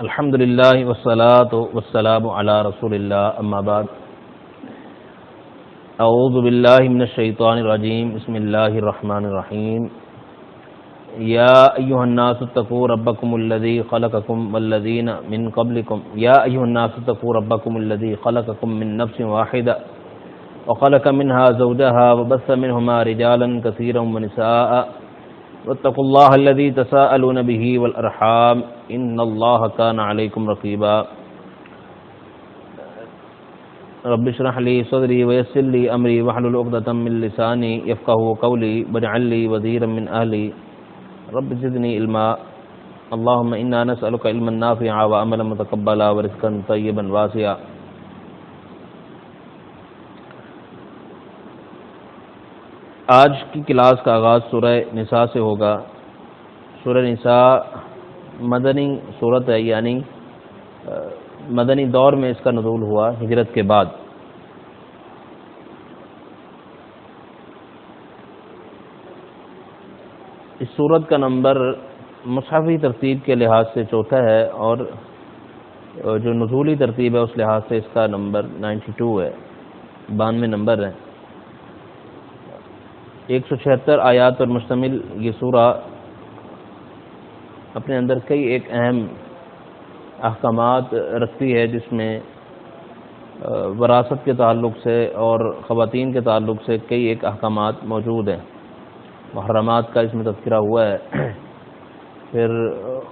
الحمد للہ والصلاة والسلام علی رسول اللہ اما بعد اعوذ باللہ من الشیطان الرجیم بسم اللہ الرحمن الرحیم یا ایہا الناس اتقوا ربکم الذی خلقکم والذین من قبلکم یا ایہا الناس اتقوا ربکم الذی خلقکم من نفس واحدہ وخلق منها زوجها وبث منهما رجالا كثيرا ونساء واتقوا الله الذي تساءلون به والأرحام إن الله كان عليكم رقيبا رب اشرح لي صدري ويسر لي أمري واحلل عقدة من لساني يفقهوا قولي واجعل لي وزيرا من أهلي رب زدني علما اللهم إنا نسألك علما نافعا وعملا متقبلا ورزقا طيبا واسعا. آج کی کلاس کا آغاز سورہ نساء سے ہوگا. سورہ نساء مدنی صورت ہے، یعنی مدنی دور میں اس کا نزول ہوا ہجرت کے بعد. اس سورت کا نمبر مصحفی ترتیب کے لحاظ سے چوتھا ہے اور جو نزولی ترتیب ہے اس لحاظ سے اس کا نمبر 92 ہے، 92 نمبر ہے. 176 آیات پر مشتمل یہ سورہ اپنے اندر کئی ایک اہم احکامات رکھتی ہے، جس میں وراثت کے تعلق سے اور خواتین کے تعلق سے کئی ایک احکامات موجود ہیں. محرمات کا اس میں تذکرہ ہوا ہے. پھر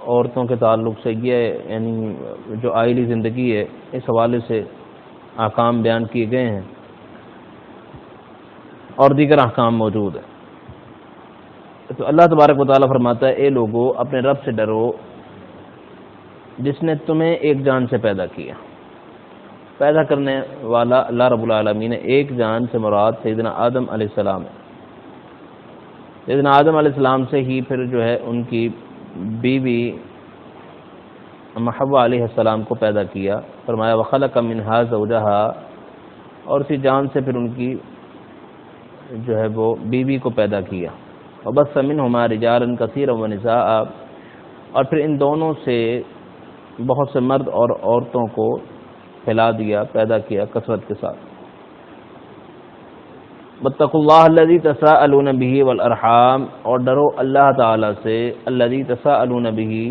عورتوں کے تعلق سے یہ یعنی جو آئلی زندگی ہے اس حوالے سے احکام بیان کیے گئے ہیں اور دیگر احکام موجود ہیں. تو اللہ تبارک و تعالیٰ فرماتا ہے، اے لوگو اپنے رب سے ڈرو جس نے تمہیں ایک جان سے پیدا کیا. پیدا کرنے والا اللہ رب العالمین. ایک جان سے مراد سیدنا آدم علیہ السلام ہے. سیدنا آدم علیہ السلام سے ہی پھر جو ہے ان کی بیوی حوا علیہ السلام کو پیدا کیا. فرمایا وخلق منها زوجها، اور اسی جان سے پھر ان کی جو ہے وہ بیوی کو پیدا کیا. وبث منهما رجالا كثيرا ونساء، اور پھر ان دونوں سے بہت سے مرد اور عورتوں کو پھیلا دیا، پیدا کیا کثرت کے ساتھ. واتقوا الله الذي تساءلون به والارحام، اور ڈرو اللہ تعالی سے الذي تساءلون به،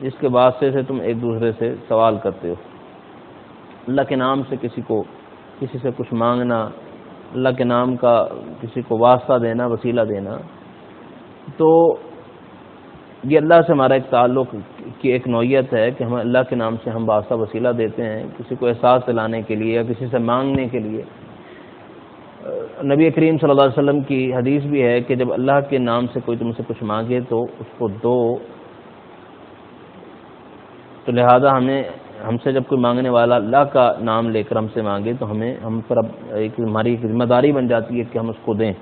جس کے واسطے سے تم ایک دوسرے سے سوال کرتے ہو. اللہ کے نام سے کسی سے کچھ مانگنا، اللہ کے نام کا کسی کو واسطہ دینا، وسیلہ دینا، تو یہ اللہ سے ہمارا ایک تعلق کی ایک نوعیت ہے کہ ہم اللہ کے نام سے ہم واسطہ وسیلہ دیتے ہیں کسی کو احساس دلانے کے لیے یا کسی سے مانگنے کے لیے. نبی کریم صلی اللہ علیہ وسلم کی حدیث بھی ہے کہ جب اللہ کے نام سے کوئی تم سے کچھ مانگے تو اس کو دو. تو لہذا ہم سے جب کوئی مانگنے والا اللہ کا نام لے کر ہم سے مانگے تو ہم پر اب ہماری ذمہ داری بن جاتی ہے کہ ہم اس کو دیں.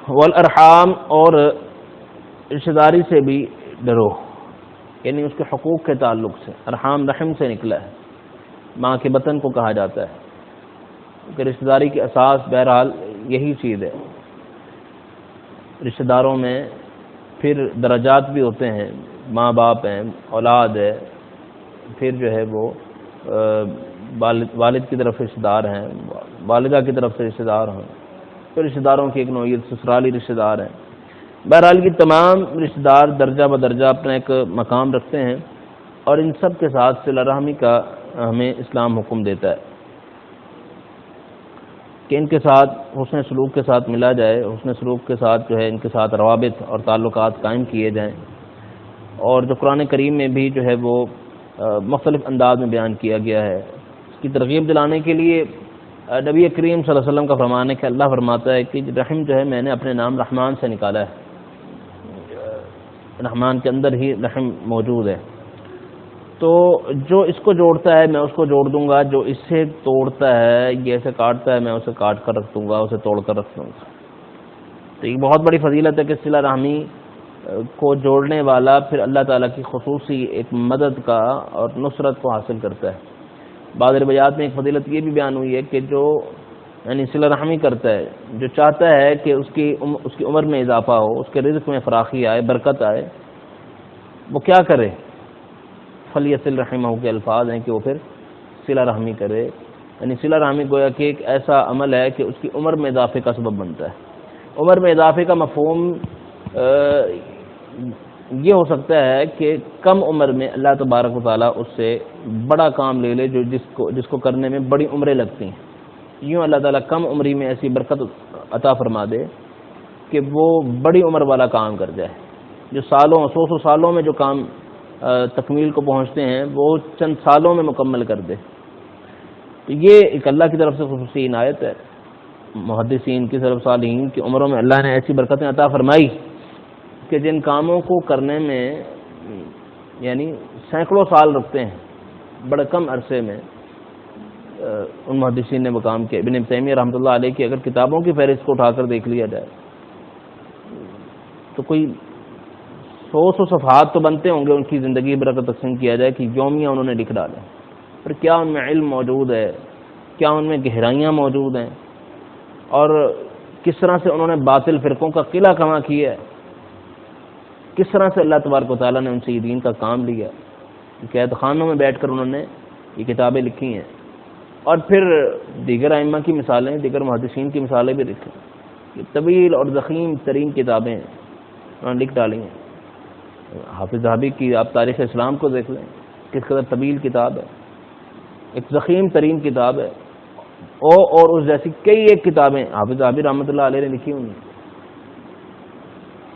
والارحام، اور رشتہ داری سے بھی ڈرو، یعنی اس کے حقوق کے تعلق سے. ارحام رحم سے نکلا ہے، ماں کے بطن کو کہا جاتا ہے کہ رشتہ داری کی اساس بہرحال یہی چیز ہے. رشتہ داروں میں پھر درجات بھی ہوتے ہیں، ماں باپ ہیں، اولاد ہے، پھر جو ہے وہ والد کی طرف رشتہ دار ہیں، والدہ کی طرف سے رشتہ دار ہیں، پھر رشتہ داروں کی ایک نوعیت سسرالی رشتہ دار ہیں. بہرحال یہ تمام رشتہ دار درجہ بدرجہ اپنا ایک مقام رکھتے ہیں، اور ان سب کے ساتھ صلہ رحمی کا ہمیں اسلام حکم دیتا ہے کہ ان کے ساتھ حسن سلوک کے ساتھ ملا جائے، حسن سلوک کے ساتھ جو ہے ان کے ساتھ روابط اور تعلقات قائم کیے جائیں. اور جو قرآن کریم میں بھی جو ہے وہ مختلف انداز میں بیان کیا گیا ہے، اس کی ترغیب دلانے کے لیے نبی کریم صلی اللہ علیہ وسلم کا فرمان ہے کہ اللہ فرماتا ہے کہ رحم جو ہے میں نے اپنے نام رحمان سے نکالا ہے. رحمان کے اندر ہی رحم موجود ہے. تو جو اس کو جوڑتا ہے میں اس کو جوڑ دوں گا، جو اس سے توڑتا ہے یہ اسے کاٹتا ہے میں اسے کاٹ کر رکھ دوں گا، اسے توڑ کر رکھ دوں گا. تو یہ بہت بڑی فضیلت ہے کہ صلہ رحمی کو جوڑنے والا پھر اللہ تعالیٰ کی خصوصی ایک مدد کا اور نصرت کو حاصل کرتا ہے. بعض روایات میں ایک فضیلت یہ بھی بیان ہوئی ہے کہ جو یعنی صلہ رحمی کرتا ہے، جو چاہتا ہے کہ اس کی عمر میں اضافہ ہو، اس کے رزق میں فراخی آئے، برکت آئے، وہ کیا کرے؟ فلیصل رحمہ کے الفاظ ہیں کہ وہ پھر صلہ رحمی کرے. یعنی صلہ رحمی گویا کہ ایک ایسا عمل ہے کہ اس کی عمر میں اضافے کا سبب بنتا ہے. عمر میں اضافے کا مفہوم یہ ہو سکتا ہے کہ کم عمر میں اللہ تبارک و تعالیٰ اس سے بڑا کام لے لے جو جس کو کرنے میں بڑی عمریں لگتی ہیں. یوں اللہ تعالیٰ کم عمری میں ایسی برکت عطا فرما دے کہ وہ بڑی عمر والا کام کر جائے. جو سالوں سو سالوں میں جو کام تکمیل کو پہنچتے ہیں وہ چند سالوں میں مکمل کر دے. تو یہ ایک اللہ کی طرف سے خصوصی عنایت ہے. محدثین کی طرف صالحین کی عمروں میں اللہ نے ایسی برکتیں عطا فرمائی کہ جن کاموں کو کرنے میں یعنی سینکڑوں سال رکھتے ہیں بڑے کم عرصے میں ان محدثین نے وہ کام کیا. ابن تیمیہ رحمۃ اللہ علیہ کی اگر کتابوں کی فہرست کو اٹھا کر دیکھ لیا جائے تو کوئی 100 صفحات تو بنتے ہوں گے ان کی زندگی بھر کا تقسیم کیا جائے کہ یومیہ انہوں نے لکھ ڈالے. پر کیا ان میں علم موجود ہے, کیا ان میں گہرائیاں موجود ہیں, اور کس طرح سے انہوں نے باطل فرقوں کا قلعہ کما کیا ہے, کس طرح سے اللہ تبارک و تعالیٰ نے ان سے یہ دین کا کام لیا. قید خانوں میں بیٹھ کر انہوں نے یہ کتابیں لکھی ہیں, اور پھر دیگر ائمہ کی مثالیں, دیگر محدثین کی مثالیں بھی لکھی. یہ طویل اور ضخیم ترین کتابیں انہوں نے لکھ ڈالی ہیں. حافظ ذہبی کی آپ تاریخ اسلام کو دیکھ لیں, کس قدر طویل کتاب ہے, ایک ضخیم ترین کتاب ہے. اور اس جیسی کئی ایک کتابیں حافظ ذہبی رحمۃ اللہ علیہ نے لکھی ہوئی.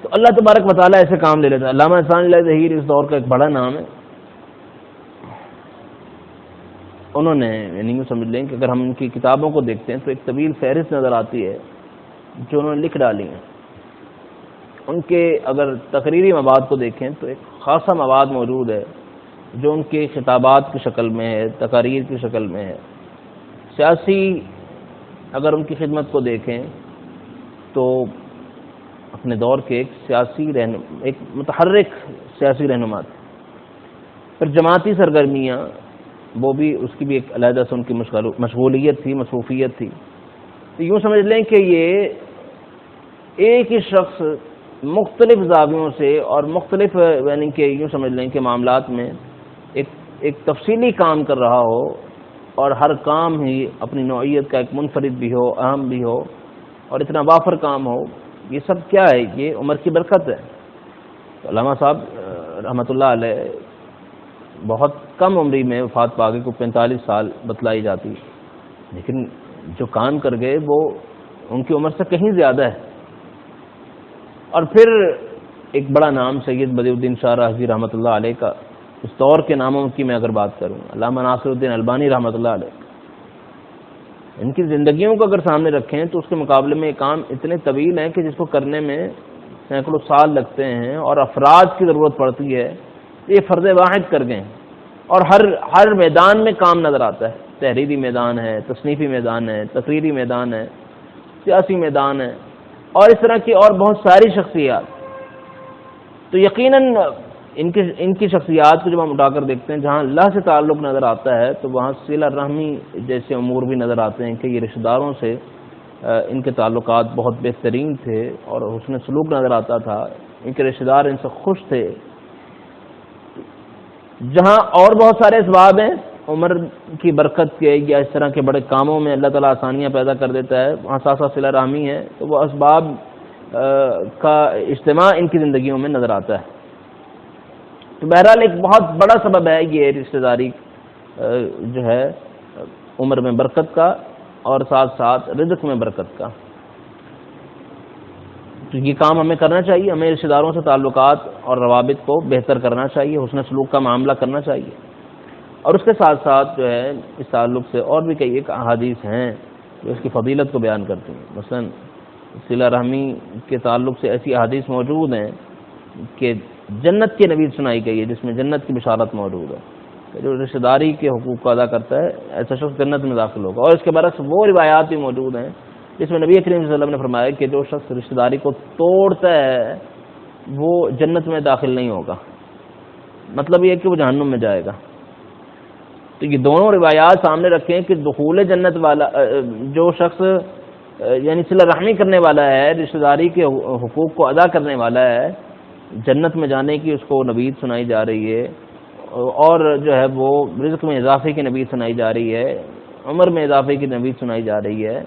تو اللہ تبارک و تعالیٰ ایسے کام لے لیتا ہے. علامہ احسان اللہ ظہیر اس دور کا ایک بڑا نام ہے. انہوں نے یعنی سمجھ لیں کہ اگر ہم ان کی کتابوں کو دیکھتے ہیں تو ایک طویل فہرست نظر آتی ہے جو انہوں نے لکھ ڈالی ہیں. ان کے اگر تقریری مواد کو دیکھیں تو ایک خاصا مواد موجود ہے جو ان کے خطابات کی شکل میں ہے, تقاریر کی شکل میں ہے. سیاسی اگر ان کی خدمت کو دیکھیں تو اپنے دور کے ایک سیاسی ایک متحرک سیاسی رہنما تھے. پھر جماعتی سرگرمیاں وہ بھی اس کی بھی ایک علیحدہ سے ان کی مشغولیت تھی, مصروفیت تھی. تو یوں سمجھ لیں کہ یہ ایک ہی شخص مختلف زاویوں سے اور مختلف یعنی کہ یوں سمجھ لیں کہ معاملات میں ایک تفصیلی کام کر رہا ہو, اور ہر کام ہی اپنی نوعیت کا ایک منفرد بھی ہو, اہم بھی ہو, اور اتنا وافر کام ہو. یہ سب کیا ہے؟ یہ عمر کی برکت ہے. علامہ صاحب رحمۃ اللہ علیہ بہت کم عمری میں وفات پا گئے, کو 45 سال بتلائی جاتی, لیکن جو کام کر گئے وہ ان کی عمر سے کہیں زیادہ ہے. اور پھر ایک بڑا نام سید بدیع الدین شاہ رازی رحمۃ اللہ علیہ کا, اس دور کے ناموں کی میں اگر بات کروں, علامہ ناصر الدین البانی رحمۃ اللہ علیہ, ان کی زندگیوں کو اگر سامنے رکھیں تو اس کے مقابلے میں یہ کام اتنے طویل ہیں کہ جس کو کرنے میں سینکڑوں سال لگتے ہیں اور افراد کی ضرورت پڑتی ہے. یہ فرض واحد کر گئے, اور ہر میدان میں کام نظر آتا ہے. تحریری میدان ہے, تصنیفی میدان ہے, تقریری میدان ہے, سیاسی میدان ہے, اور اس طرح کی اور بہت ساری شخصیات. تو یقیناً ان کی شخصیات کو جب ہم اٹھا کر دیکھتے ہیں, جہاں اللہ سے تعلق نظر آتا ہے تو وہاں صلہ رحمی جیسے امور بھی نظر آتے ہیں کہ یہ رشتہ داروں سے ان کے تعلقات بہت بہترین تھے, اور حسن سلوک نظر آتا تھا. ان کے رشتہ دار ان سے خوش تھے. جہاں اور بہت سارے اسباب ہیں عمر کی برکت کے یا اس طرح کے بڑے کاموں میں اللہ تعالیٰ آسانیاں پیدا کر دیتا ہے, وہاں ساتھ ساتھ صلہ رحمی ہے, تو وہ اسباب کا اجتماع ان کی زندگیوں میں نظر آتا ہے. تو بہرحال ایک بہت بڑا سبب ہے یہ رشتہ داری جو ہے عمر میں برکت کا, اور ساتھ ساتھ رزق میں برکت کا. تو یہ کام ہمیں کرنا چاہیے, ہمیں رشتہ داروں سے تعلقات اور روابط کو بہتر کرنا چاہیے, حسن سلوک کا معاملہ کرنا چاہیے. اور اس کے ساتھ ساتھ جو ہے اس تعلق سے اور بھی کئی ایک احادیث ہیں جو اس کی فضیلت کو بیان کرتی ہیں. مثلا صلہ رحمی کے تعلق سے ایسی احادیث موجود ہیں کہ جنت کی نوید سنائی گئی ہے, جس میں جنت کی بشارت موجود ہے کہ جو رشتہ داری کے حقوق کو ادا کرتا ہے ایسا شخص جنت میں داخل ہوگا. اور اس کے برعکس وہ روایات بھی موجود ہیں جس میں نبی کریم صلی اللہ علیہ وسلم نے فرمایا کہ جو شخص رشتہ داری کو توڑتا ہے وہ جنت میں داخل نہیں ہوگا, مطلب یہ ہے کہ وہ جہنم میں جائے گا. تو یہ دونوں روایات سامنے رکھیں کہ دخول جنت والا جو شخص یعنی صلہ رحمی کرنے والا ہے, رشتہ داری کے حقوق کو ادا کرنے والا ہے, جنت میں جانے کی اس کو نوید سنائی جا رہی ہے. اور جو ہے وہ رزق میں اضافے کی نبی سنائی جا رہی ہے، عمر میں اضافے کی نبی سنائی جا رہی ہے،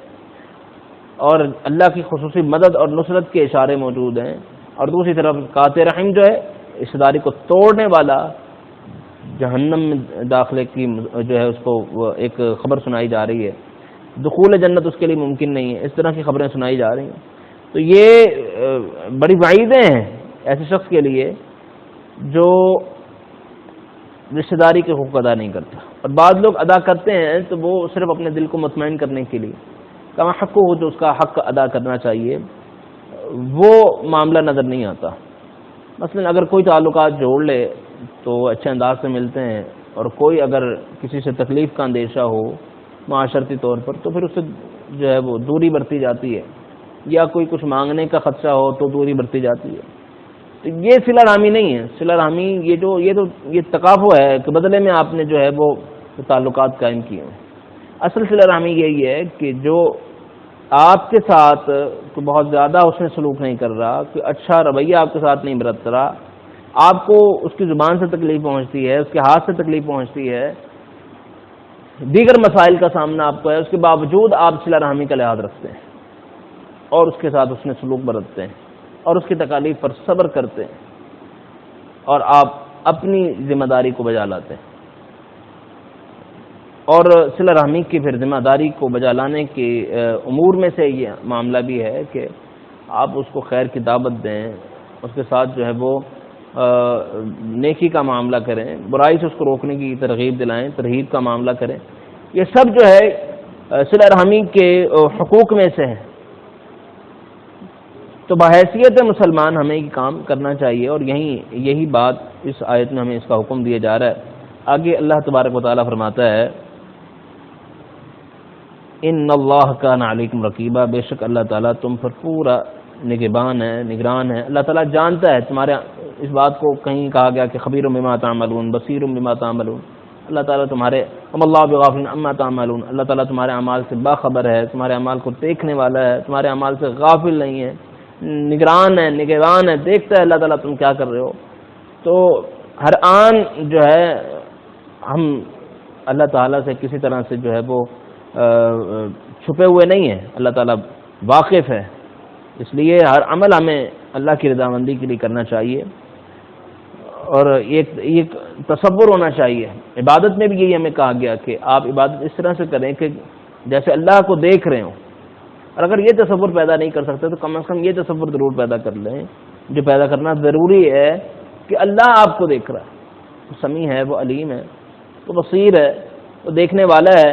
اور اللہ کی خصوصی مدد اور نصرت کے اشارے موجود ہیں، اور دوسری طرف قاطع رحم جو ہے رشتہ داری کو توڑنے والا جہنم میں داخلے کی جو ہے اس کو ایک خبر سنائی جا رہی ہے، دخول جنت اس کے لیے ممکن نہیں ہے، اس طرح کی خبریں سنائی جا رہی ہیں. تو یہ بڑی وعیدیں ہیں ایسے شخص کے لیے جو رشتہ داری کے حقوق ادا نہیں کرتا، اور بعض لوگ ادا کرتے ہیں تو وہ صرف اپنے دل کو مطمئن کرنے کے لیے، کما حق ہو جو اس کا حق ادا کرنا چاہیے وہ معاملہ نظر نہیں آتا. مثلا اگر کوئی تعلقات جوڑ لے تو اچھے انداز سے ملتے ہیں، اور کوئی اگر کسی سے تکلیف کا اندیشہ ہو معاشرتی طور پر تو پھر اس سے جو ہے وہ دوری برتی جاتی ہے، یا کوئی کچھ مانگنے کا خدشہ ہو تو دوری برتی جاتی ہے. تو یہ صلہ رحمی نہیں ہے. صلہ رحمی یہ تقافو ہے کہ بدلے میں آپ نے جو ہے وہ تعلقات قائم کیے ہیں. اصل صلہ رحمی یہی ہے کہ جو آپ کے ساتھ بہت زیادہ اس نے سلوک نہیں کر رہا، کہ اچھا رویہ آپ کے ساتھ نہیں برت رہا، آپ کو اس کی زبان سے تکلیف پہنچتی ہے، اس کے ہاتھ سے تکلیف پہنچتی ہے، دیگر مسائل کا سامنا آپ کو ہے، اس کے باوجود آپ صلہ رحمی کا لحاظ رکھتے ہیں اور اس کے ساتھ اس نے سلوک برتتے ہیں اور اس کی تکالیف پر صبر کرتے ہیں، اور آپ اپنی ذمہ داری کو بجا لاتے ہیں. اور صلہ رحمی کی پھر ذمہ داری کو بجا لانے کے امور میں سے یہ معاملہ بھی ہے کہ آپ اس کو خیر کی دعوت دیں، اس کے ساتھ جو ہے وہ نیکی کا معاملہ کریں، برائی سے اس کو روکنے کی ترغیب دلائیں، ترہیب کا معاملہ کریں. یہ سب جو ہے صلہ رحمی کے حقوق میں سے ہے. تو بحیثیت مسلمان ہمیں یہ کام کرنا چاہیے، اور یہی بات اس آیت میں ہمیں اس کا حکم دیا جا رہا ہے. آگے اللہ تبارک و تعالیٰ فرماتا ہے ان اللہ کان علیکم رقیبا، بے شک اللہ تعالیٰ تم پر پورا نگہبان ہے، نگران ہے. اللہ تعالیٰ جانتا ہے تمہارے، اس بات کو کہیں کہا گیا کہ خبیر بما تعملون بصیر بما تعملون. اللہ تعالیٰ تمہارے اللہ بغافل عما تعملون، اللہ تعالیٰ تمہارے اعمال سے باخبر ہے، تمہارے اعمال کو دیکھنے والا ہے، تمہارے اعمال سے غافل نہیں ہے، نگران ہے، نگہبان ہے، دیکھتا ہے اللہ تعالیٰ تم کیا کر رہے ہو. تو ہر آن جو ہے ہم اللہ تعالیٰ سے کسی طرح سے جو ہے وہ چھپے ہوئے نہیں ہیں، اللہ تعالیٰ واقف ہے. اس لیے ہر عمل ہمیں اللہ کی رضامندی کے لیے کرنا چاہیے، اور ایک تصور ہونا چاہیے. عبادت میں بھی یہی ہمیں کہا گیا کہ آپ عبادت اس طرح سے کریں کہ جیسے اللہ کو دیکھ رہے ہوں. اور اگر یہ تصور پیدا نہیں کر سکتے تو کم از کم یہ تصور ضرور پیدا کر لیں، جو پیدا کرنا ضروری ہے کہ اللہ آپ کو دیکھ رہا ہے، وہ سمیع ہے، وہ علیم ہے، وہ بصیر ہے، وہ دیکھنے والا ہے،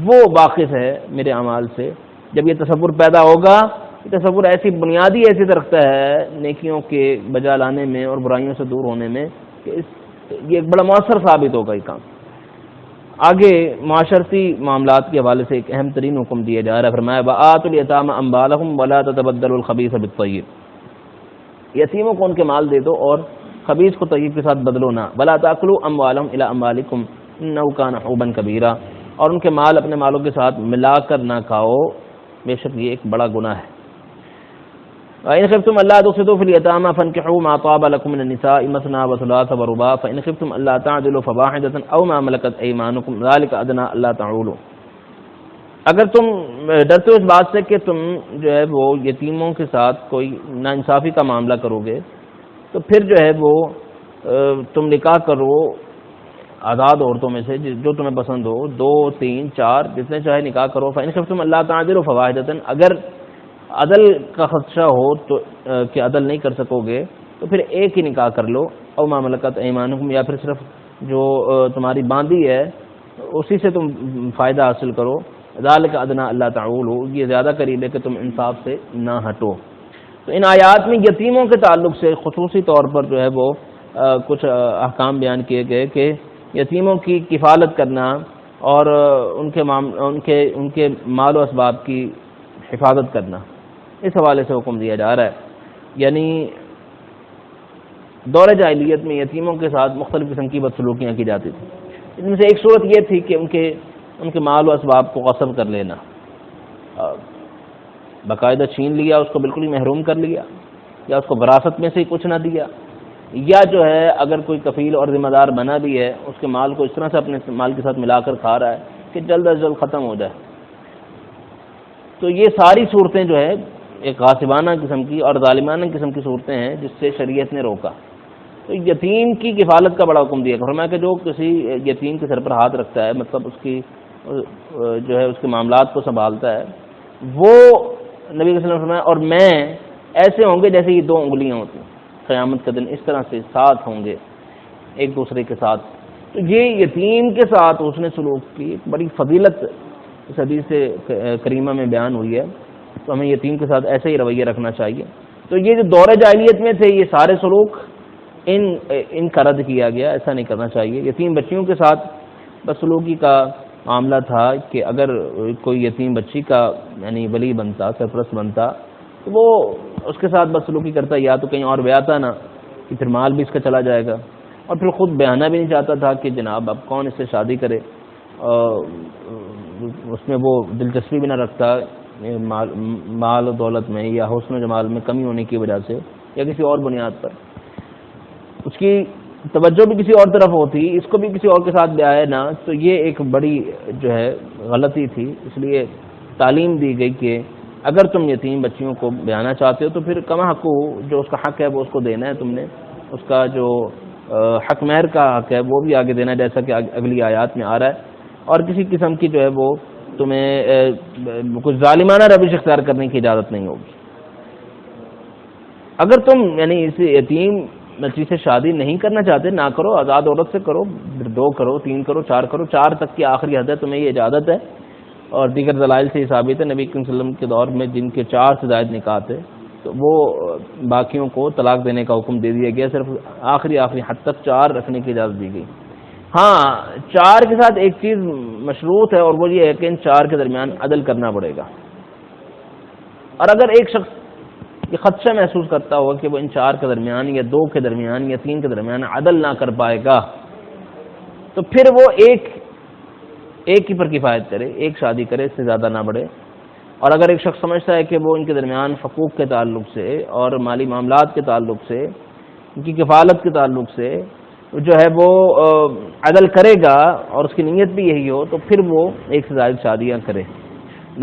وہ واقف ہے میرے اعمال سے. جب یہ تصور پیدا ہوگا، یہ تصور ایسی بنیادی حیثیت رکھتا ہے نیکیوں کے بجا لانے میں اور برائیوں سے دور ہونے میں کہ یہ ایک بڑا مؤثر ثابت ہوگا یہ کام. آگے معاشرتی معاملات کے حوالے سے ایک اہم ترین حکم دیا جا رہا ہے. فرمایا وآتوا الیتامی اموالہم ولا تتبدلوا الخبیث بالطیب، یتیموں کو ان کے مال دے دو اور خبیث کو طیب کے ساتھ بدلو نہ. ولا تاکلوا اموالہم الی اموالکم انہ کان حوبا کبیرا، اور ان کے مال اپنے مالوں کے ساتھ ملا کر نہ کھاؤ، بے شک یہ ایک بڑا گناہ ہے. وَإِنْ خِفْتُمْ أَلَّا تُقْسِطُوا فِي الْيَتَامَى فَانكِحُوا مَا طَابَ لَكُم مِّنَ النِّسَاءِ مَثْنَىٰ وَثُلَاثَ وَرُبَاعَ فَإِنْ خِفْتُمْ أَلَّا تَعْدِلُوا فَوَاحِدَةً أَوْ مَا مَلَكَتْ أَيْمَانُكُمْ ذَٰلِكَ أَدْنَىٰ أَلَّا تَعُولُوا. اگر تم ڈرتے ہو اس بات سے کہ تم جو ہے وہ یتیموں کے ساتھ کوئی ناانصافی کا معاملہ کرو گے تو پھر جو ہے وہ تم نکاح کرو آزاد عورتوں میں سے جو تمہیں پسند ہو، 2 3 4 جتنے چاہے نکاح کرو. فَإِنْ خِفْتُمْ أَلَّا تَعْدِلُوا فَوَاحِدَةً، اگر عدل کا خدشہ ہو تو کہ عدل نہیں کر سکو گے تو پھر ایک ہی نکاح کر لو. او ما ملکت ایمانکم، یا پھر صرف جو تمہاری باندھی ہے اسی سے تم فائدہ حاصل کرو. ذالک ادنی اللہ تعولوا، یہ زیادہ قریب ہے کہ تم انصاف سے نہ ہٹو. تو ان آیات میں یتیموں کے تعلق سے خصوصی طور پر جو ہے وہ کچھ احکام بیان کیے گئے کہ یتیموں کی کفالت کرنا اور ان کے مال و اسباب کی حفاظت کرنا، اس حوالے سے حکم دیا جا رہا ہے. یعنی دور جاہلیت میں یتیموں کے ساتھ مختلف قسم کی بدسلوکیاں کی جاتی تھیں. ان میں سے ایک صورت یہ تھی کہ ان کے مال و اسباب کو غصب کر لینا، باقاعدہ چھین لیا، اس کو بالکل ہی محروم کر لیا، یا اس کو وراثت میں سے ہی کچھ نہ دیا، یا جو ہے اگر کوئی کفیل اور ذمہ دار بنا بھی ہے اس کے مال کو اس طرح سے اپنے مال کے ساتھ ملا کر کھا رہا ہے کہ جلد از جلد ختم ہو جائے. تو یہ ساری صورتیں جو ہے ایک غاصبانہ قسم کی اور ظالمانہ قسم کی صورتیں ہیں جس سے شریعت نے روکا. تو یتیم کی کفالت کا بڑا حکم دیا. فرمایا کہ جو کسی یتیم کے سر پر ہاتھ رکھتا ہے، مطلب اس کی جو ہے اس کے معاملات کو سنبھالتا ہے، وہ نبی صلی اللہ علیہ وسلم فرمایا اور میں ایسے ہوں گے جیسے یہ دو انگلیاں ہوتی ہیں. قیامت کے دن اس طرح سے ساتھ ہوں گے ایک دوسرے کے ساتھ. تو یہ یتیم کے ساتھ حسن سلوک کی بڑی فضیلت اس حدیث کریمہ میں بیان ہوئی ہے. تو ہمیں یتیم کے ساتھ ایسے ہی رویہ رکھنا چاہیے. تو یہ جو دور جاہلیت میں تھے یہ سارے سلوک ان کا رد کیا گیا، ایسا نہیں کرنا چاہیے. یتیم بچیوں کے ساتھ بدسلوکی کا معاملہ تھا کہ اگر کوئی یتیم بچی کا یعنی ولی بنتا، سرپرست بنتا، تو وہ اس کے ساتھ بدسلوکی کرتا، یا تو کہیں اور بیاتا نہ کہ پھر مال بھی اس کا چلا جائے گا، اور پھر خود بیانا بھی نہیں چاہتا تھا کہ جناب اب کون اس سے شادی کرے، اس میں وہ دلچسپی بھی نہ رکھتا مال و دولت میں یا حسن و جمال میں کمی ہونے کی وجہ سے یا کسی اور بنیاد پر. اس کی توجہ بھی کسی اور طرف ہوتی، اس کو بھی کسی اور کے ساتھ بیاہے نہ، تو یہ ایک بڑی جو ہے غلطی تھی. اس لیے تعلیم دی گئی کہ اگر تم یتیم بچیوں کو بیانا چاہتے ہو تو پھر کما حق جو اس کا حق ہے وہ اس کو دینا ہے. تم نے اس کا جو حق مہر کا حق ہے وہ بھی آگے دینا ہے، جیسا کہ اگلی آیات میں آ رہا ہے. اور کسی قسم کی جو ہے وہ تمہیں کچھ ظالمانہ روش اختیار کرنے کی اجازت نہیں ہوگی. اگر تم یعنی اس یتیم بچی سے شادی نہیں کرنا چاہتے، نہ کرو، آزاد عورت سے کرو، 2 کرو، 3 کرو، 4 کرو، 4 تک کی آخری حد ہے، تمہیں یہ اجازت ہے. اور دیگر دلائل سے یہ ثابت ہے نبی کریم صلی اللہ علیہ وسلم کے دور میں جن کے 4 سے زائد نکاح تھے تو وہ باقیوں کو طلاق دینے کا حکم دے دیا گیا، صرف آخری حد تک 4 رکھنے کی اجازت دی گئی. ہاں 4 کے ساتھ ایک چیز مشروط ہے اور وہ یہ ہے کہ ان 4 کے درمیان عدل کرنا پڑے گا. اور اگر ایک شخص یہ خدشہ محسوس کرتا ہوگا کہ وہ ان 4 کے درمیان یا 2 کے درمیان یا 3 کے درمیان عدل نہ کر پائے گا تو پھر وہ ایک ہی پر کفایت کرے، ایک شادی کرے، اس سے زیادہ نہ بڑھے. اور اگر ایک شخص سمجھتا ہے کہ وہ ان کے درمیان حقوق کے تعلق سے اور مالی معاملات کے تعلق سے، ان کی کفالت کے تعلق سے جو ہے وہ عدل کرے گا اور اس کی نیت بھی یہی ہو تو پھر وہ 1 سے زائد شادیاں کرے.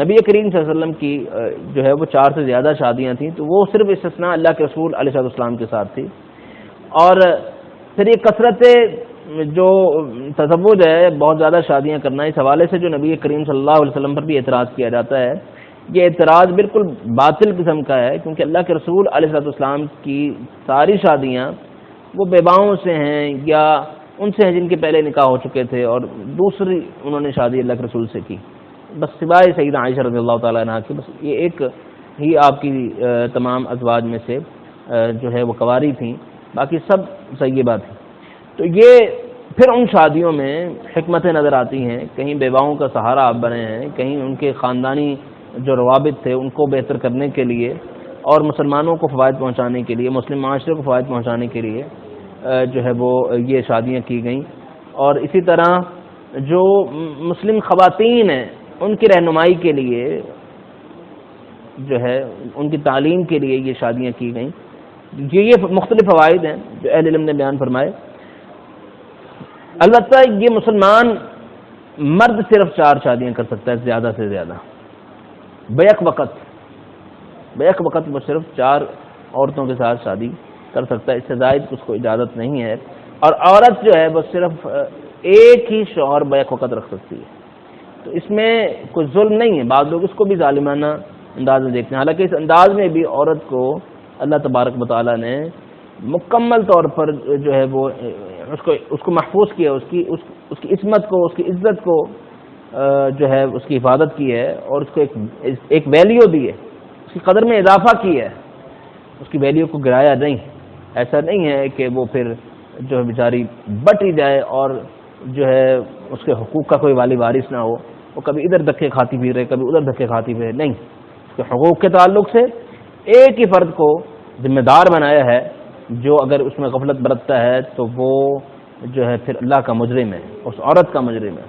نبی کریم صلی اللہ علیہ وسلم کی جو ہے وہ 4 سے زیادہ شادیاں تھیں، تو وہ صرف استثناء اللہ کے رسول علیہ السلام کے ساتھ تھی. اور پھر یہ کثرت جو تزوج ہے، بہت زیادہ شادیاں کرنا، اس حوالے سے جو نبی کریم صلی اللہ علیہ وسلم پر بھی اعتراض کیا جاتا ہے. یہ اعتراض بالکل باطل قسم کا ہے، کیونکہ اللہ کے رسول علیہ السلام کی ساری شادیاں وہ بیواؤں سے ہیں یا ان سے ہیں جن کے پہلے نکاح ہو چکے تھے، اور دوسری انہوں نے شادی اللہ کے رسول سے کی، بس سوائے سیدہ عائشہ رضی اللہ تعالیٰ عنہ کی. بس یہ ایک ہی آپ کی تمام ازواج میں سے جو ہے وہ کنواری تھیں، باقی سب سیبہ تھیں. تو یہ پھر ان شادیوں میں حکمتیں نظر آتی ہیں، کہیں بیواؤں کا سہارا آپ بنے ہیں، کہیں ان کے خاندانی جو روابط تھے ان کو بہتر کرنے کے لیے اور مسلمانوں کو فوائد پہنچانے کے لیے، مسلم معاشرے کو فوائد پہنچانے کے لیے جو ہے وہ یہ شادیاں کی گئیں. اور اسی طرح جو مسلم خواتین ہیں ان کی رہنمائی کے لیے جو ہے ان کی تعلیم کے لیے یہ شادیاں کی گئیں. یہ مختلف فوائد ہیں جو اہل علم نے بیان فرمائے. البتہ یہ مسلمان مرد صرف 4 شادیاں کر سکتا ہے زیادہ سے زیادہ بیک وقت وہ صرف 4 عورتوں کے ساتھ شادی کر سکتا ہے، اس سے زائد اس کو اجازت نہیں ہے. اور عورت جو ہے وہ صرف ایک ہی شوہر بیک وقت رکھ سکتی ہے. تو اس میں کوئی ظلم نہیں ہے. بعض لوگ اس کو بھی ظالمانہ انداز میں دیکھتے ہیں، حالانکہ اس انداز میں بھی عورت کو اللہ تبارک و تعالیٰ نے مکمل طور پر جو ہے وہ اس کو محفوظ کیا، اس کی عصمت کو، اس کی عزت کو جو ہے اس کی حفاظت کی ہے، اور اس کو ایک ویلیو دی ہے، اس کی قدر میں اضافہ کی ہے، اس کی ویلیو کو گرایا نہیں. ایسا نہیں ہے کہ وہ پھر جو ہے بیچاری بٹ ہی جائے اور جو ہے اس کے حقوق کا کوئی والی وارث نہ ہو، وہ کبھی ادھر دھکے کھاتی پھر رہے، کبھی ادھر دھکے کھاتی پھر رہے. نہیں، اس کے حقوق کے تعلق سے ایک ہی فرد کو ذمہ دار بنایا ہے، جو اگر اس میں غفلت برتتا ہے تو وہ جو ہے پھر اللہ کا مجرم ہے، اس عورت کا مجرم ہے.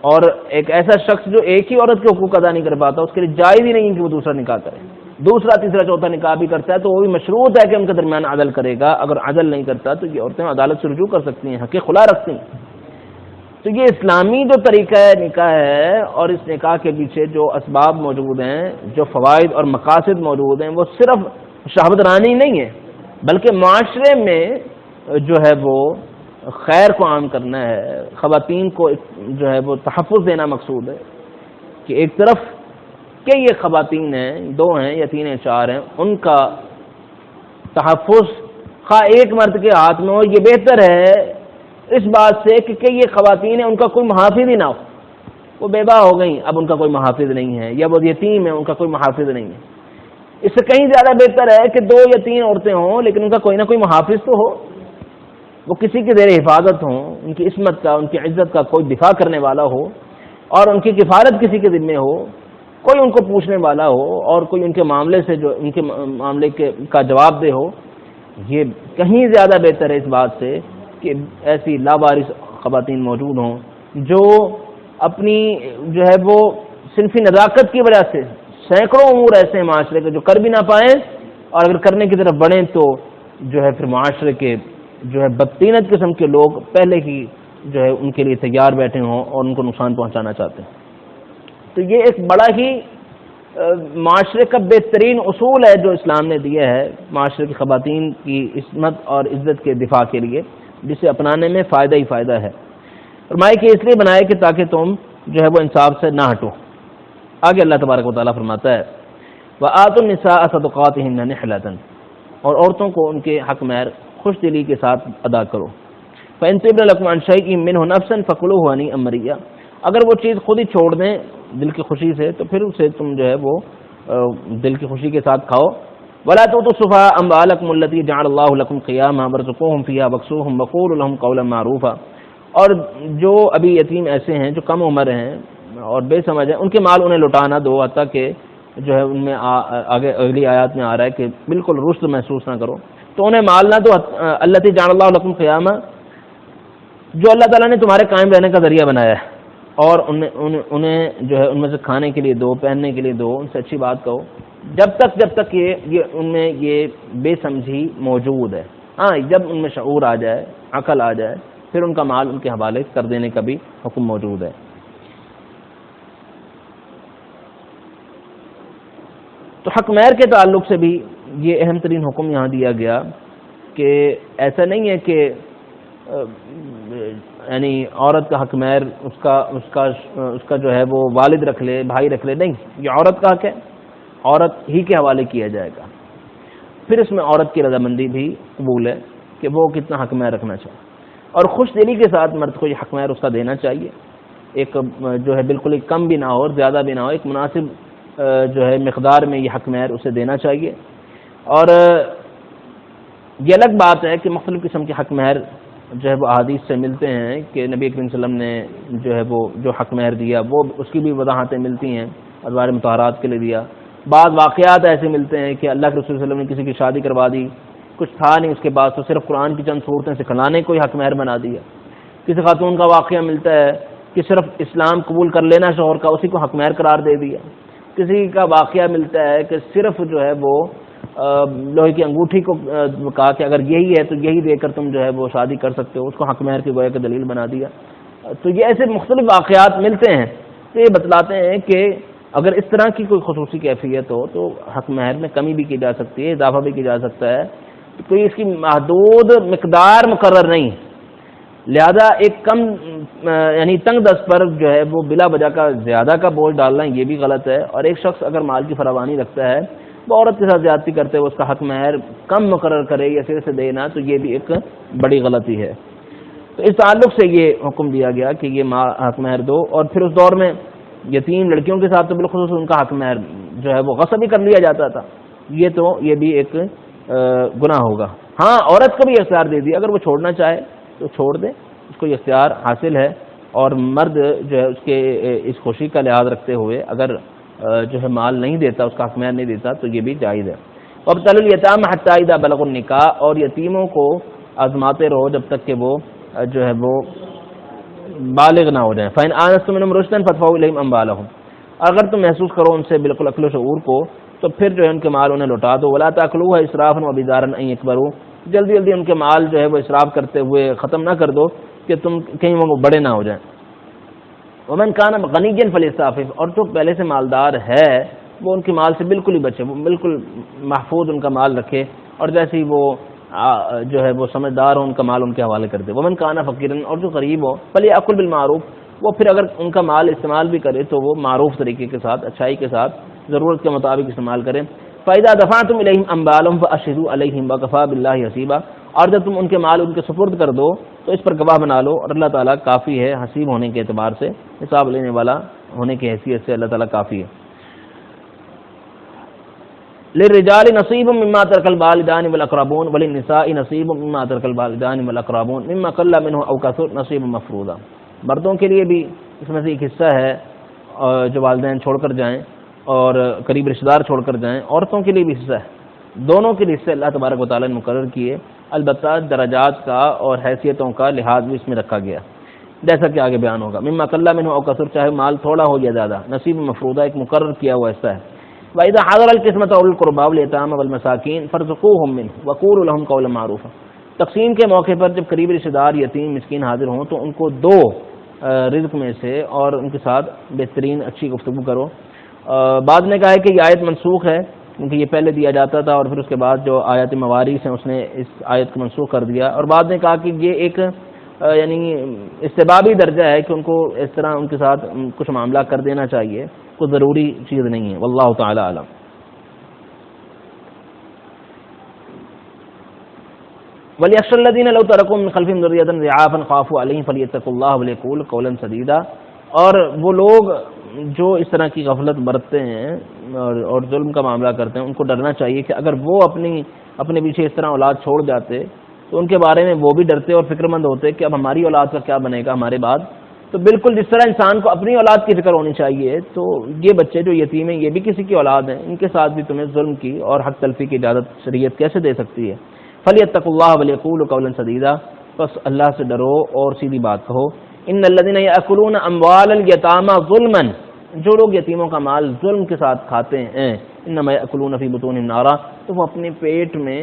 اور ایک ایسا شخص جو ایک ہی عورت کے حقوق ادا نہیں کر پاتا، اس کے لیے جائز ہی نہیں کہ وہ دوسرا نکاح کرے. دوسرا تیسرا چوتھا نکاح بھی کرتا ہے تو وہ بھی مشروط ہے کہ ان کے درمیان عدل کرے گا. اگر عدل نہیں کرتا تو یہ عورتیں عدالت سے رجوع کر سکتی ہیں, حق خلا رکھتی ہیں. تو یہ اسلامی جو طریقہ نکاح ہے اور اس نکاح کے پیچھے جو اسباب موجود ہیں, جو فوائد اور مقاصد موجود ہیں, وہ صرف شہوت رانی نہیں ہے بلکہ معاشرے میں جو ہے وہ خیر کو عام کرنا ہے, خواتین کو جو ہے وہ تحفظ دینا مقصود ہے. کہ ایک طرف کہ یہ خواتین ہیں, 2 ہیں یا 3 ہیں 4 ہیں, ان کا تحفظ خواہ ایک مرد کے ہاتھ میں ہو, یہ بہتر ہے اس بات سے کہ یہ خواتین ہیں ان کا کوئی محافظ ہی نہ ہو. وہ بیوہ ہو گئیں, اب ان کا کوئی محافظ نہیں ہے, یا وہ یتیم ہیں ان کا کوئی محافظ نہیں ہے. اس سے کہیں زیادہ بہتر ہے کہ 2 یا 3 عورتیں ہوں لیکن ان کا کوئی نہ کوئی محافظ تو ہو, وہ کسی کے زیر حفاظت ہوں, ان کی عصمت کا, ان کی عزت کا کوئی دفاع کرنے والا ہو, اور ان کی کفالت کسی کے ذمہ ہو, کوئی ان کو پوچھنے والا ہو, اور کوئی ان کے معاملے سے جو ان کے معاملے کا جواب دہ ہو. یہ کہیں زیادہ بہتر ہے اس بات سے کہ ایسی لاوارث خواتین موجود ہوں جو اپنی جو ہے وہ صنفی نزاکت کی وجہ سے سینکڑوں امور ایسے ہیں معاشرے کے جو کر بھی نہ پائیں, اور اگر کرنے کی طرف بڑھیں تو جو ہے پھر معاشرے کے جو ہے بدطینت قسم کے لوگ پہلے ہی جو ہے ان کے لیے تیار بیٹھے ہوں اور ان کو نقصان پہنچانا چاہتے ہیں. تو یہ ایک بڑا ہی معاشرے کا بہترین اصول ہے جو اسلام نے دیا ہے معاشرے کی خواتین کی عصمت اور عزت کے دفاع کے لیے, جسے اپنانے میں فائدہ ہی فائدہ ہے. فرمائے کہ اس لیے بنائے کہ تاکہ تم جو ہے وہ انصاف سے نہ ہٹو. آگے اللہ تبارک و تعالیٰ فرماتا ہے وَآتُوا النِّسَاءَ صَدُقَاتِهِنَّ نِحْلَةً, اور عورتوں کو ان کے حق مہر خوش دلی کے ساتھ ادا کرو. فَإِن طِبْنَ لَكُمْ عَنْ شَيْءٍ مِّنْهُ نَفْسًا فَكُلُوهُ هَنِيئًا مَرِيئًا, اگر وہ چیز خود ہی چھوڑ دیں دل کی خوشی سے تو پھر اسے تم جو ہے وہ دل کی خوشی کے ساتھ کھاؤ. وَلَا تُؤْتُوا السُّفَهَاءَ أَمْوَالَكُمُ الَّتِي جَعَلَ اللَّهُ لَكُمْ قِيَامًا وَارْزُقُوهُمْ فِيهَا وَاكْسُوهُمْ وَقُولُوا لَهُمْ قَوْلًا مَّعْرُوفًا, اور جو ابھی یتیم ایسے ہیں جو کم عمر ہیں اور بے سمجھ ہیں, ان کے مال انہیں لوٹانا دو حتیٰ کہ جو ہے ان میں آگے اگلی آیات میں آ رہا ہے کہ بالکل رشد محسوس نہ کرو, تو انہیں مال نہ دو التی جعل اللہ لکم قیاما, جو اللہ تعالیٰ نے تمہارے قائم رہنے کا ذریعہ بنایا ہے, اور انہیں جو ہے ان میں سے کھانے کے لیے دو, پہننے کے لیے دو, ان سے اچھی بات کہو جب تک یہ ان میں یہ بے سمجھی موجود ہے. ہاں, جب ان میں شعور آ جائے, عقل آ جائے, پھر ان کا مال ان کے حوالے کر دینے کا بھی حکم موجود ہے. تو حق مہر کے تعلق سے بھی یہ اہم ترین حکم یہاں دیا گیا کہ ایسا نہیں ہے کہ یعنی عورت کا حق مہر اس کا جو ہے وہ والد رکھ لے, بھائی رکھ لے, نہیں, یہ عورت کا حق ہے, عورت ہی کے حوالے کیا جائے گا. پھر اس میں عورت کی رضامندی بھی قبول ہے کہ وہ کتنا حق مہر رکھنا چاہے, اور خوش دلی کے ساتھ مرد کو یہ حق مہر اس کا دینا چاہیے. ایک جو ہے بالکل ایک کم بھی نہ ہو اور زیادہ بھی نہ ہو, ایک مناسب جو ہے مقدار میں یہ حق مہر اسے دینا چاہیے. اور یہ الگ بات ہے کہ مختلف قسم کے حق مہر جو ہے وہ احادیث سے ملتے ہیں کہ نبی کریم صلی اللہ علیہ وسلم نے جو ہے وہ جو حق مہر دیا وہ اس کی بھی وضاحتیں ملتی ہیں, ادوار مطہرات کے لیے دیا. بعض واقعات ایسے ملتے ہیں کہ اللہ کے رسول صلی اللہ علیہ وسلم نے کسی کی شادی کروا دی, کچھ تھا نہیں اس کے بعد, تو صرف قرآن کی چند صورتیں سکھلانے کو ہی حق مہر بنا دیا. کسی خاتون کا واقعہ ملتا ہے کہ صرف اسلام قبول کر لینا شوہر کا, اسی کو حق مہر قرار دے دیا. کسی کا واقعہ ملتا ہے کہ صرف جو ہے وہ لوہے کی انگوٹھی کو کہا کہ اگر یہی ہے تو یہی دے کر تم جو ہے وہ شادی کر سکتے ہو, اس کو حق مہر کی گویا کی دلیل بنا دیا. تو یہ ایسے مختلف واقعات ملتے ہیں, تو یہ بتلاتے ہیں کہ اگر اس طرح کی کوئی خصوصی کیفیت ہو تو حق مہر میں کمی بھی کی جا سکتی ہے, اضافہ بھی کیا جا سکتا ہے. کوئی اس کی محدود مقدار مقرر نہیں, لہذا ایک کم یعنی تنگ دست پر جو ہے وہ بلا وجہ کا زیادہ کا بوجھ ڈالنا یہ بھی غلط ہے. اور ایک شخص اگر مال کی فراوانی رکھتا ہے, وہ عورت کے ساتھ زیادتی کرتے ہوئے اس کا حق مہر کم مقرر کرے یا سر سے دینا, تو یہ بھی ایک بڑی غلطی ہے. تو اس تعلق سے یہ حکم دیا گیا کہ یہ حق مہر دو. اور پھر اس دور میں یتیم لڑکیوں کے ساتھ تو بالخصوص ان کا حق مہر جو ہے وہ غصب ہی کر لیا جاتا تھا. یہ بھی ایک گناہ ہوگا. ہاں, عورت کو بھی اختیار دے دیا, اگر وہ چھوڑنا چاہے تو چھوڑ دے, اس کو یہ اختیار حاصل ہے. اور مرد جو ہے اس کے اس خوشی کا لحاظ رکھتے ہوئے اگر جو ہے مال نہیں دیتا, اس کا حق مہر نہیں دیتا, تو یہ بھی جائز ہے. وابتلوا الیتامى حتى اذا بلغوا النکاح, اور یتیموں کو آزماتے رہو جب تک کہ وہ جو ہے وہ بالغ نہ ہو جائیں. فإن آنستم منهم رشدا فادفعوا الیہم اموالهم, اگر تم محسوس کرو ان سے بالکل عقل و شعور کو تو پھر جو ہے ان کے مال انہیں لوٹا دو. ولا تاکلوها اسرافا وبدارا ان يكبروا، جلدی جلدی ان کے مال جو ہے وہ اسراف کرتے ہوئے ختم نہ کر دو کہ تم کہیں وہ بڑے نہ ہو جائیں. ومن كان غنيا فليستعفف، اور جو پہلے سے مالدار ہے وہ ان کے مال سے بالکل ہی بچے، وہ بالکل محفوظ ان کا مال رکھے، اور جیسے ہی وہ جو ہے وہ سمجھدار ہو ان کا مال ان کے حوالے کر دے. ومن كان فقيرا، اور جو غریب ہو فليأكل بالمعروف، وہ پھر اگر ان کا مال استعمال بھی کرے تو وہ معروف طریقے کے ساتھ، اچھائی کے ساتھ، ضرورت کے مطابق استعمال کریں. فَإِذَا دَفَعْتُمْ إِلَيْهِمْ أَمْوَالَهُمْ فَأَشْهِدُوا عَلَيْهِمْ وَكَفَىٰ بِاللَّهِ حَسِيبًا، اور جب تم ان کے مال ان کے سپرد کر دو تو اس پر گواہ بنا لو، اور اللہ تعالیٰ کافی ہے، حسیب ہونے کے اعتبار سے، حساب لینے والا ہونے کی حیثیت سے اللہ تعالیٰ کافی ہے. للرجال نصیب مما ترک الوالدان والاقربون وللنساء نصیب مما ترک الوالدان والاقربون مما قل منه او كثر نصیب مفروضا. مردوں کے لیے بھی اس میں سے ایک حصہ ہے جو والدین چھوڑ کر جائیں اور قریب رشتہ دار چھوڑ کر جائیں، عورتوں کے لیے بھی حصہ ہے. دونوں کے لیے حصے اللہ تبارک و تعالیٰ نے مقرر کیے، البتہ درجات کا اور حیثیتوں کا لحاظ بھی اس میں رکھا گیا جیسا کہ آگے بیان ہوگا. مما قل منه او كثر، چاہے مال تھوڑا ہو یا زیادہ، نصیب مفروضہ ایک مقرر کیا ہوا حصہ ہے. وَإِذَا حَضَرَ الْقِسْمَةَ أُولُو الْقُرْبَىٰ وَالْيَتَامَىٰ وَالْمَسَاكِينَ فَارْزُقُوهُم مِّنْهُ وَقُولُوا لَهُمْ قَوْلًا مَّعْرُوفًا. تقسیم کے موقع پر جب قریبی رشتہ دار، یتیم، مسکین حاضر ہوں تو ان کو دو رزق میں سے اور ان کے ساتھ بہترین اچھی گفتگو کرو. بعد نے کہا ہے کہ یہ آیت منسوخ ہے کیونکہ یہ پہلے دیا جاتا تھا اور پھر اس کے بعد جو آیات مواریث ہیں اس نے اس آیت کو منسوخ کر دیا. اور بعد نے کہا کہ یہ ایک یعنی استحبابی درجہ ہے کہ ان کو اس طرح ان کے ساتھ کچھ معاملہ کر دینا چاہیے، کوئی ضروری چیز نہیں ہے. واللہ تعالی اعلم. وَلْيَخْشَ الَّذِينَ لَوْ تَرَكُوا مِنْ خَلْفِهِمْ ذُرِّيَّةً ضِعَافًا خَافُوا عَلَيْهِمْ فَلْيَتَّقُوا اللَّهَ وَلْيَقُولُوا قَوْلًا سَدِيدًا. اور وہ لوگ جو اس طرح کی غفلت برتتے ہیں اور ظلم کا معاملہ کرتے ہیں، ان کو ڈرنا چاہیے کہ اگر وہ اپنے پیچھے اس طرح اولاد چھوڑ جاتے تو ان کے بارے میں وہ بھی ڈرتے اور فکر مند ہوتے کہ اب ہماری اولاد کا کیا بنے گا ہمارے بعد. تو بالکل جس طرح انسان کو اپنی اولاد کی فکر ہونی چاہیے، تو یہ بچے جو یتیم ہیں یہ بھی کسی کی اولاد ہیں، ان کے ساتھ بھی تمہیں ظلم کی اور حق تلفی کی اجازت شریعت کیسے دے سکتی ہے. فَلْيَتَّقُوا اللَّهَ وَلْيَقُولُوا قَوْلًا سَدِيدًا، بس اللہ سے ڈرو اور سیدھی بات کہو. إِنَّ الَّذِينَ يَأْكُلُونَ أَمْوَالَ الْيَتَامَىٰ ظُلْمًا، جو لوگ یتیموں کا مال ظلم کے ساتھ کھاتے ہیں، إِنَّمَا يَأْكُلُونَ فِي بُطُونِهِمْ نَارًا، تو وہ اپنے پیٹ میں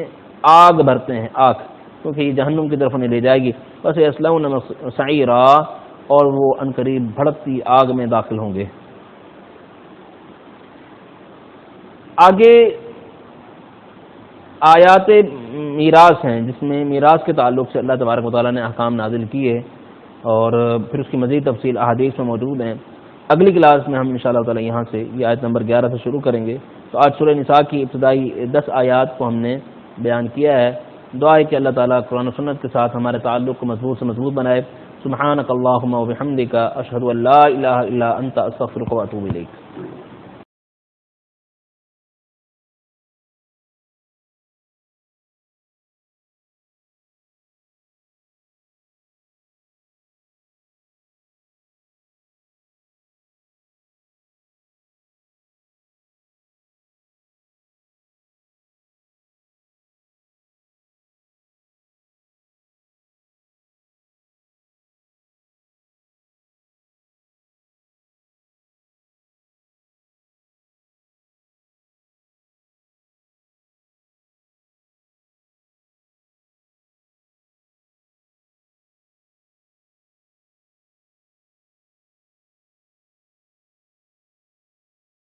آگ بھرتے ہیں، آگ، کیونکہ یہ جہنم کی طرف انہیں لے جائے گی. بس يَصْلَوْنَ سَعِيرًا، اور وہ عنقریب بھڑکتی آگ میں داخل ہوں گے. آگے آیات میراث ہیں جس میں میراث کے تعلق سے اللہ تبارک و تعالیٰ نے احکام نازل کیے اور پھر اس کی مزید تفصیل احادیث میں موجود ہیں. اگلی کلاس میں ہم انشاءاللہ تعالیٰ یہاں سے یہ آیت نمبر 11 سے شروع کریں گے. تو آج سورہ نساء کی ابتدائی 10 آیات کو ہم نے بیان کیا ہے. دعا ہے کہ اللہ تعالیٰ قرآن و سنت کے ساتھ ہمارے تعلق کو مضبوط سے مضبوط بنائے. سبحانک اللہم و بحمدک، اشہد ان لا الہ الا انت، استغفرک و اتوب الیک.